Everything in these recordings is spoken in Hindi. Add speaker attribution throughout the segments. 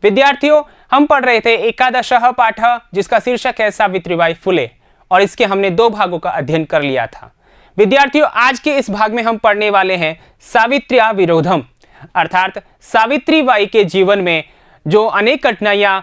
Speaker 1: विद्यार्थियों, हम पढ़ रहे थे एकादशः पाठ, जिसका शीर्षक है सावित्रीबाई फुले, और इसके हमने 2 भागों का अध्ययन कर लिया था। विद्यार्थियों, आज के इस भाग में हम पढ़ने वाले हैं सावित्र्या विरोधम, अर्थात सावित्रीबाई के जीवन में जो अनेक कठिनाइयां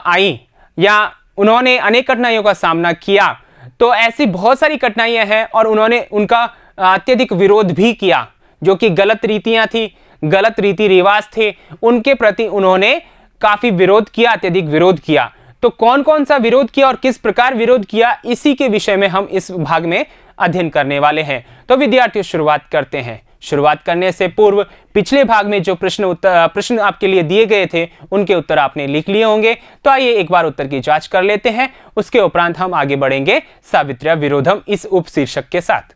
Speaker 1: आई या उन्होंने अनेक कठिनाइयों का सामना किया, तो ऐसी बहुत सारी कठिनाइयां हैं और उन्होंने उनका अत्यधिक विरोध भी किया, जो कि गलत रीतियां थी, गलत रीति रिवाज थे, उनके प्रति उन्होंने काफी विरोध किया, अत्यधिक विरोध किया। तो कौन कौन सा विरोध किया और किस प्रकार विरोध किया, इसी के विषय में हम इस भाग में अध्ययन करने वाले हैं। तो विद्यार्थियों, शुरुआत करते हैं। शुरुआत करने से पूर्व पिछले भाग में जो प्रश्न आपके लिए दिए गए थे, उनके उत्तर आपने लिख लिए होंगे। तो आइए एक बार उत्तर की जांच कर लेते हैं, उसके उपरांत हम आगे बढ़ेंगे सावित्र्या विरोधम इस उपशीर्षक के साथ।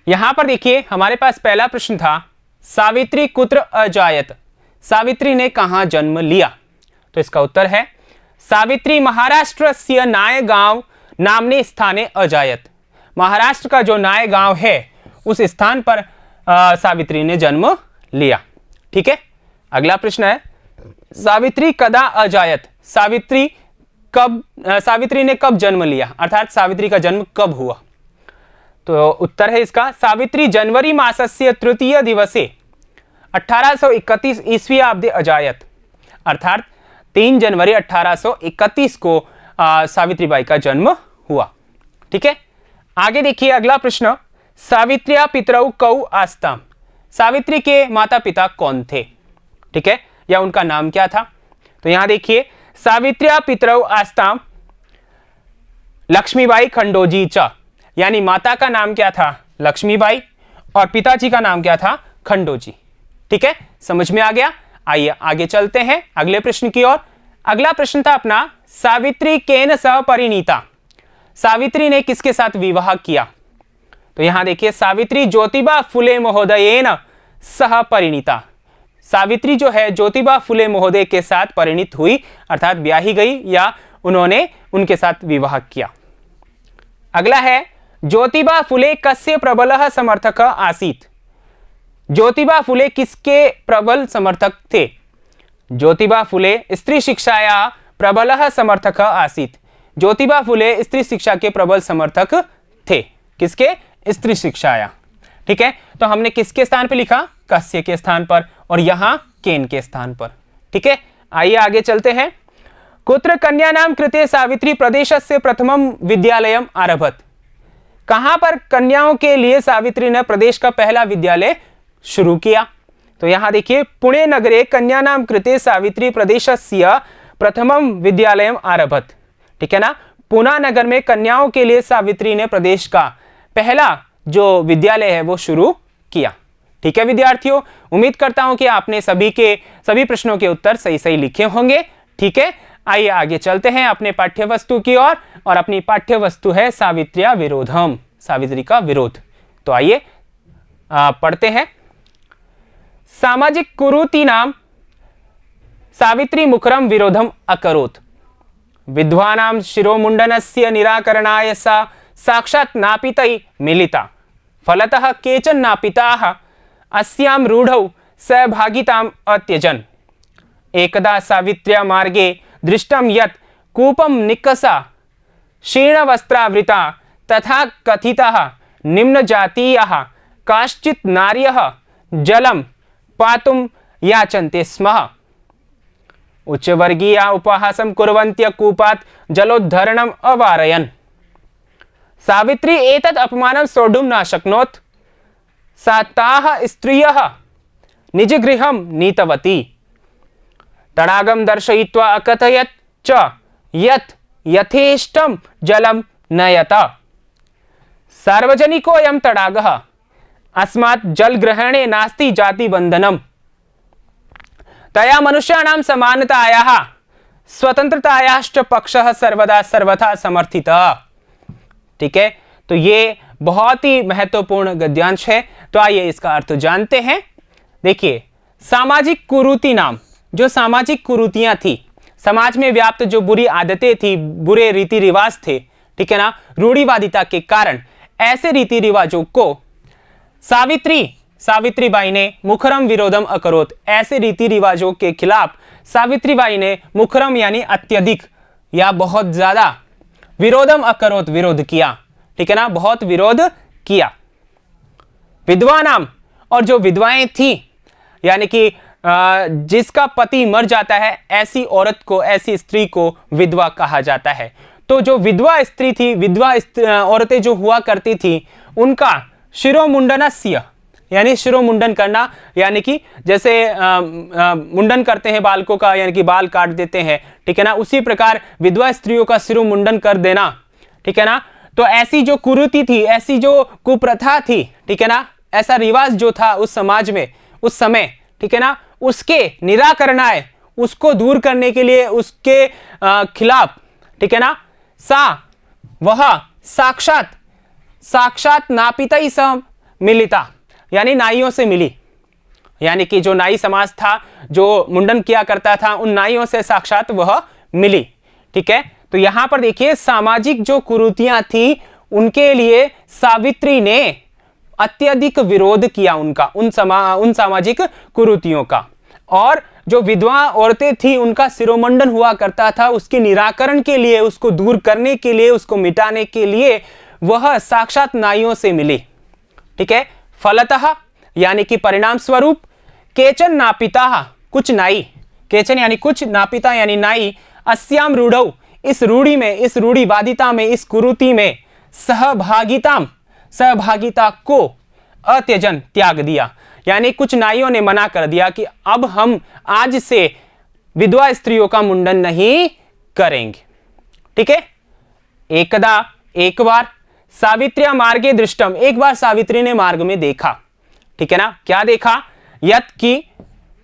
Speaker 1: यहां पर देखिए, हमारे पास पहला प्रश्न था, सावित्री कुत्र अजायत, सावित्री ने कहां जन्म लिया? तो इसका उत्तर है, सावित्री महाराष्ट्रस्य नायगांव नामने स्थाने अजायत। महाराष्ट्र का जो नायगांव है, उस स्थान पर सावित्री ने जन्म लिया। ठीक है। अगला प्रश्न है, सावित्री कदा अजायत, सावित्री ने कब जन्म लिया, अर्थात सावित्री का जन्म कब हुआ? तो उत्तर है इसका, सावित्री जनवरी मासस्य तृतीय दिवसे 1831 ईस्वीयाब्दे अजायत, अर्थात 3 जनवरी 1831 को सावित्रीबाई का जन्म हुआ। ठीक है। आगे देखिए अगला प्रश्न, सावित्र्या पितरौ कौ आस्ताम, सावित्री के माता पिता कौन थे? ठीक है, या उनका नाम क्या था? तो यहां देखिए, सावित्र्या पितरौ आस्ताम लक्ष्मीबाई खंडोजी च, यानी माता का नाम क्या था? लक्ष्मीबाई, और पिताजी का नाम क्या था? खंडोजी। ठीक है, समझ में आ गया। आइए आगे चलते हैं अगले प्रश्न की ओर। अगला प्रश्न था अपना, सावित्री केन सह परिणीता, सावित्री ने किसके साथ विवाह किया? तो यहां देखिए, सावित्री ज्योतिबा फुले महोदयेन सह परिणीता, सावित्री जो है ज्योतिबा फुले महोदय के साथ परिणीत हुई, अर्थात ब्याही गई या उन्होंने उनके साथ विवाह किया। अगला है, ज्योतिबा फुले कस्य प्रबलः समर्थक आसीत, ज्योतिबा फुले किसके प्रबल समर्थक थे? ज्योतिबा फुले स्त्री शिक्षाया प्रबलः समर्थक आसीत, ज्योतिबा फुले स्त्री शिक्षा के प्रबल समर्थक थे। किसके? स्त्री शिक्षाया। ठीक है, तो हमने किसके स्थान पर लिखा? कस्य के स्थान पर, और यहां केन के स्थान पर। ठीक है, आइए आगे चलते हैं। कुत्र कन्यानां कृते सावित्री प्रदेशस्य प्रथमं विद्यालयम् आरभत, कहां पर कन्याओं के लिए सावित्री ने प्रदेश का पहला विद्यालय शुरू किया? तो यहां देखिए, पुणे नगरे कन्यानां कृते सावित्री प्रदेशस्य प्रथमं विद्यालयम् आरभत। ठीक है ना, पुणे नगर में कन्याओं के लिए सावित्री ने प्रदेश का पहला जो विद्यालय है वो शुरू किया। ठीक है विद्यार्थियों, उम्मीद करता हूं कि आपने सभी प्रश्नों के उत्तर सही सही लिखे होंगे। ठीक है, आइए आगे चलते हैं अपने पाठ्य वस्तु की ओर, और अपनी पाठ्य वस्तु है सावित्र्या विरोधम, सावित्री का विरोध। तो आइए पढ़ते हैं। सामाजिक कुरीतीनां सावित्री मुखरम विरोधम अकरोत्, विद्वानां शिरोमुंडनस्य निराकरणाय सा साक्षात् नापितै मिलिता, फलतः केचन नापिताः अस्यां रूढौ सहभागिताम् अत्यजन्। एकदा सावित्र्या मार्गे दृष्टं यत् कूपं निक्कसा शीर्णवस्त्रावृता तथा कथिताः निम्नजातीयाः काश्चित् नार्यः जलं पातुं याचन्ते स्म। उच्चवर्गीया उपहासं कुर्वन्त्य कूपात् जलोद्धरणम् अवारयन्। सावित्री एतत् अपमानं सोढुं न शक्नोत्, सा ताः स्त्रियः निजगृहं नीतवती। तडागं दर्शयित्वा अकथयत् च यत् यथेष्टं जलं नयत। सार्वजनिकोऽयं तडागः, अस्मात् जलग्रहणे नास्ति जातिबन्धनम्। तया मनुष्याणां समानतायाः स्वतंत्रतायाश्च पक्षः सर्वदा सर्वथा समर्थितः। ठीक है, तो ये बहुत ही महत्वपूर्ण गद्यांश है। तो आइए इसका अर्थ जानते हैं। देखिए, सामाजिक कुरीति नाम, जो सामाजिक कुरीतियां थी, समाज में व्याप्त जो बुरी आदतें थी, बुरे रीति रिवाज थे, ठीक है ना, रूढ़िवादिता के कारण ऐसे रीति रिवाजों को सावित्री सावित्रीबाई ने मुखरम विरोधम अकरोत, ऐसे रीति रिवाजों के खिलाफ सावित्रीबाई ने मुखरम यानी अत्यधिक या बहुत ज्यादा, विरोधम अकरोत विरोध किया, ठीक है ना, बहुत विरोध किया। विधवा नाम, और जो विधवाएं थी यानी कि जिसका पति मर जाता है, ऐसी औरत को, ऐसी स्त्री को विधवा कहा जाता है। तो जो विधवा स्त्री थी, विधवा औरतें जो हुआ करती थी, उनका शिरोमुंडनस्य यानी शिरोमुंडन करना, यानी कि जैसे मुंडन करते हैं बालकों का, यानी कि बाल काट देते हैं, ठीक है ना, उसी प्रकार विधवा स्त्रियों का शिरोमुंडन कर देना, ठीक है ना। तो ऐसी जो कुरीति थी, ऐसी जो कुप्रथा थी, ठीक है ना, ऐसा रिवाज जो था उस समाज में उस समय, ठीक है ना, उसके निराकरणाय, उसको दूर करने के लिए, उसके खिलाफ, ठीक है ना, वह साक्षात नापिता ही सम मिलिता, यानी नाइयों से मिली, यानी कि जो नाई समाज था, जो मुंडन किया करता था, उन नाइयों से साक्षात वह मिली, ठीक है। तो यहां पर देखिए सामाजिक जो कुरीतियां थी, उनके लिए सावित्री ने अत्यधिक विरोध किया उनका, उन सामाजिक कुरीतियों का। और जो विधवा औरतें थी, उनका शिरोमुंडन हुआ करता था, उसके निराकरण के लिए, उसको दूर करने के लिए, उसको मिटाने के लिए वह साक्षात नाइयों से मिली, ठीक है। फलतः यानी कि परिणाम स्वरूप केचन नापिता, कुछ नाई, केचन यानी कुछ, नापिता यानी नाई, अस्याम रूढ़ौ, इस रूढ़ी में, इस रूढ़िवादिता में, इस कुरीति में सहभागिता को अत्यजन त्याग दिया, यानी कुछ नाइयों ने मना कर दिया कि अब हम आज से विधवा स्त्रियों का मुंडन नहीं करेंगे, ठीक है। एक बार सावित्र्या मार्गे दृष्टम, एक बार सावित्री ने मार्ग में देखा, ठीक है ना, क्या देखा, यत की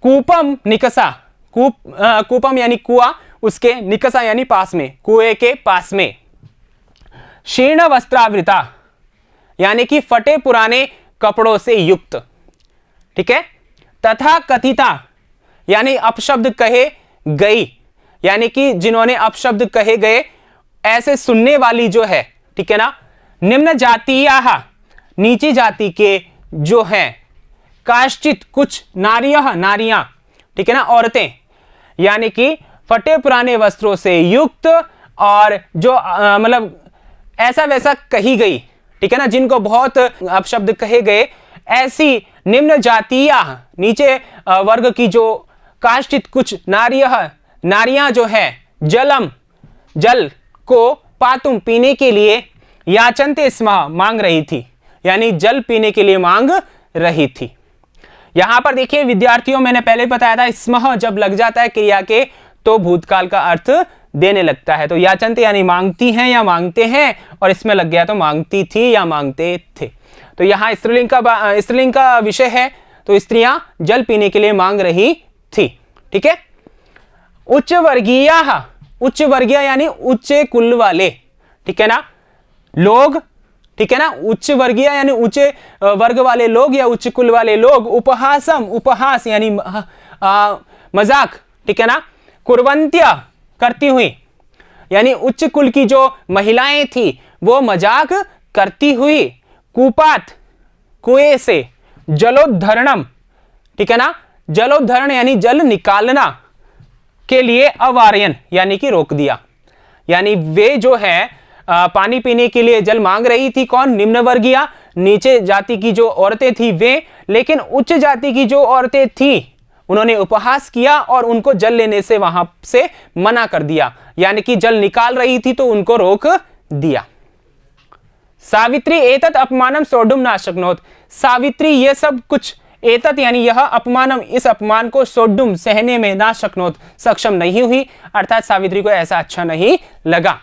Speaker 1: कूपम निकसा, कूपम यानी कुआ, उसके निकसा यानी पास में, कुएं के पास में, शीर्ण वस्त्रावृता यानी कि फटे पुराने कपड़ों से युक्त, ठीक है, तथा कथिता यानी अपशब्द कहे गई, यानी कि जिन्होंने अपशब्द कहे गए, ऐसे सुनने वाली जो है, ठीक है ना, निम्न जातीयाः, नीची जाति के जो हैं, काश्चित कुछ नारियां, ठीक है ना, औरतें, यानी कि फटे पुराने वस्त्रों से युक्त और जो मतलब ऐसा वैसा कही गई, ठीक है ना, जिनको बहुत अपशब्द कहे गए, ऐसी निम्न जातीया, नीचे वर्ग की जो काश्चित कुछ नारियां जो है, जल को पातुम पीने के लिए, याचनते स्म मांग रही थी, यानी जल पीने के लिए मांग रही थी। यहां पर देखिए विद्यार्थियों, मैंने पहले बताया था, स्म जब लग जाता है क्रिया के तो भूतकाल का अर्थ देने लगता है। तो याचनते यानी मांगती हैं या मांगते हैं, और इसमें लग गया तो मांगती थी या मांगते थे। तो यहाँ स्त्रीलिंग का विषय है, तो स्त्रियां जल पीने के लिए मांग रही थी, ठीक है। उच्च वर्गीय यानी उच्च कुल वाले, ठीक है ना, लोग, ठीक है ना, उच्च वर्गीय यानी उच्च वर्ग वाले लोग या उच्च कुल वाले लोग, उपहास यानी मजाक, ठीक है ना, कुर्वंत्या करती हुई, यानी उच्च कुल की जो महिलाएं थी वो मजाक करती हुई, कूपात कुएं से, जलोद्धरणम, ठीक है ना, जलोद्धरण यानी जल निकालना के लिए, अवारयन यानी कि रोक दिया, यानी वे जो है पानी पीने के लिए जल मांग रही थी, कौन, निम्न वर्गीय, नीचे जाति की जो औरतें थी वे, लेकिन उच्च जाति की जो औरतें थी उन्होंने उपहास किया और उनको जल लेने से वहां से मना कर दिया, यानी कि जल निकाल रही थी तो उनको रोक दिया। सावित्री एतत् अपमानम सोढुम न शक्नोत, सावित्री ये सब कुछ, एतत् यानी यह अपमानम, इस अपमान को सोढुम सहने में, ना शक्नोत सक्षम नहीं हुई, अर्थात सावित्री को ऐसा अच्छा नहीं लगा,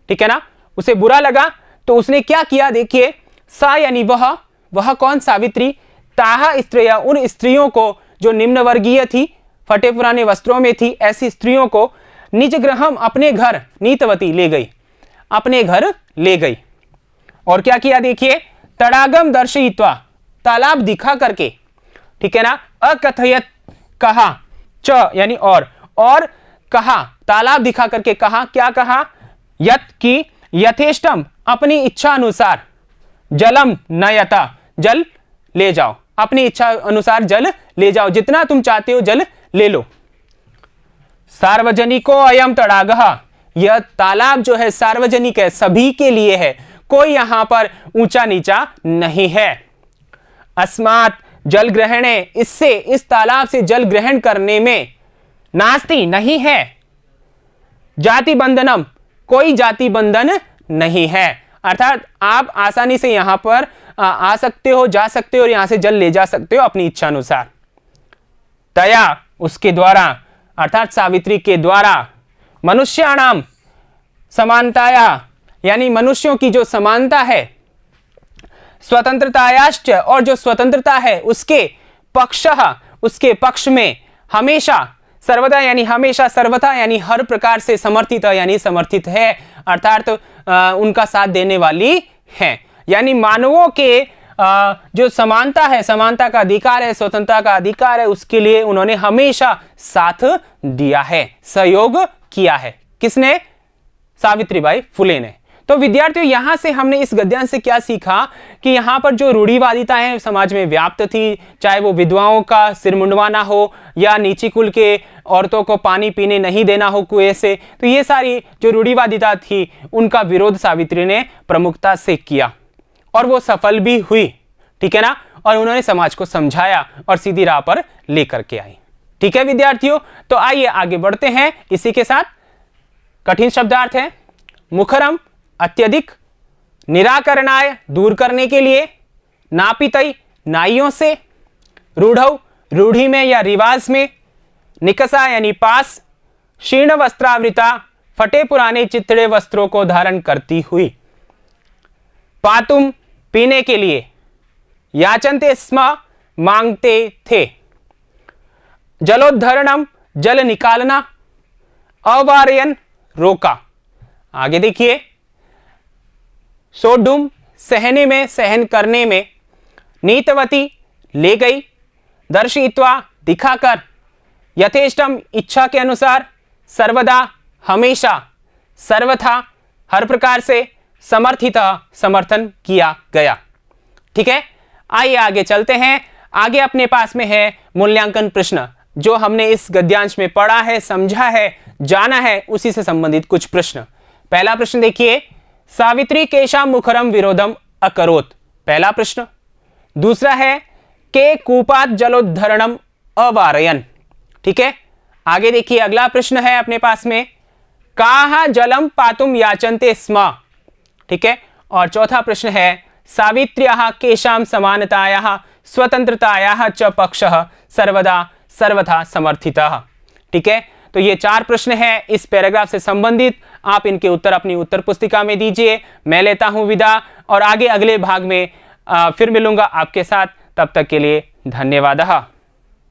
Speaker 1: ठीक है ना, उसे बुरा लगा। तो उसने क्या किया, देखिए, सा यानी वह कौन, सावित्री, ताहा स्त्रिया, उन स्त्रियों को जो निम्न वर्गीय थी, फटे पुराने वस्त्रों में थी, ऐसी स्त्रियों को निज गृहम, अपने घर, नीतवती ले गई, अपने घर ले गई। और क्या किया, देखिए, तड़ागम दर्शयित्वा, तालाब दिखा करके, ठीक है ना, अकथयत कहा, च यानी और कहा, तालाब दिखा करके कहा, क्या कहा, यत की यथेष्टम, अपनी इच्छा अनुसार, जलम नयता, जल ले जाओ, अपनी इच्छा अनुसार जल ले जाओ, जितना तुम चाहते हो जल ले लो। सार्वजनिको अयम तड़ागः, यह तालाब जो है सार्वजनिक है, सभी के लिए है, कोई यहां पर ऊंचा नीचा नहीं है। अस्मात् जल ग्रहणे, इससे, इस तालाब से जल ग्रहण करने में, नास्ति नहीं है, जाति बंधनम, कोई जाति बंधन नहीं है, अर्थात आप आसानी से यहां पर आ सकते हो, जा सकते हो और यहां से जल ले जा सकते हो अपनी इच्छा अनुसार। तया, उसके द्वारा, अर्थात सावित्री के द्वारा, मनुष्याणाम समानताया, यानी मनुष्यों की जो समानता है, स्वतंत्रतायाश्च, और जो स्वतंत्रता है उसके पक्षः, उसके पक्ष में, हमेशा, सर्वदा यानी हमेशा, सर्वथा यानी हर प्रकार से, समर्थित यानी समर्थित है, अर्थात उनका साथ देने वाली है। यानी मानवों के जो समानता है, समानता का अधिकार है, स्वतंत्रता का अधिकार है, उसके लिए उन्होंने हमेशा साथ दिया है, सहयोग किया है। किसने? सावित्रीबाई फुले ने। तो विद्यार्थियों, यहां से हमने इस गद्यांश से क्या सीखा कि यहां पर जो रूढ़िवादिताएं समाज में व्याप्त थी, चाहे वो विधवाओं का सिर मुंडवाना हो या नीची कुल के औरतों को पानी पीने नहीं देना हो कुएं से, तो ये सारी जो रूढ़िवादिता थी उनका विरोध सावित्री ने प्रमुखता से किया और वो सफल भी हुई, ठीक है ना, और उन्होंने समाज को समझाया और सीधी राह पर लेकर के आई। ठीक है विद्यार्थियों, तो आइए आगे बढ़ते हैं। इसी के साथ कठिन शब्दार्थ है। मुखरम, अत्यधिक, निराकरणाय, दूर करने के लिए, नापितई, नाइयों से, रूढ़ौ, रूढ़ी में या रिवाज में, निकसा यानी पास, शीर्ण वस्त्रावृता, फटे पुराने चिथड़े वस्त्रों को धारण करती हुई, पातुम, पीने के लिए, याचन्ते स्म, मांगते थे, जलोद्धरणम, जल निकालना, अवारयन, रोका। आगे देखिए, सोढुम, सहने में, सहन करने में, नीतवती, ले गई, दर्शित्वा, दिखाकर, यथेष्टम, इच्छा के अनुसार, सर्वदा, हमेशा, सर्वथा, हर प्रकार से, समर्थित, समर्थन किया गया। ठीक है, आइए आगे चलते हैं। आगे अपने पास में है मूल्यांकन प्रश्न, जो हमने इस गद्यांश में पढ़ा है, समझा है, जाना है, उसी से संबंधित कुछ प्रश्न। पहला प्रश्न देखिए, सावित्री केशाम मुखरम विरोधम अकरोत, पहला प्रश्न। दूसरा है, के कूपात जलोद्धरणम अवारयन। ठीक है, आगे देखिए, अगला प्रश्न है अपने पास में, काहा जलम पातुम याचन्ते स्म। ठीक है, और चौथा प्रश्न है, सावित्र्याः केशाम समानतायाः स्वतंत्रतायाः च पक्षः सर्वदा सर्वथा समर्थितः। ठीक है, तो ये 4 प्रश्न हैं इस पैराग्राफ से संबंधित। आप इनके उत्तर अपनी उत्तर पुस्तिका में दीजिए। मैं लेता हूं विदा और आगे अगले भाग में फिर मिलूंगा आपके साथ। तब तक के लिए धन्यवाद।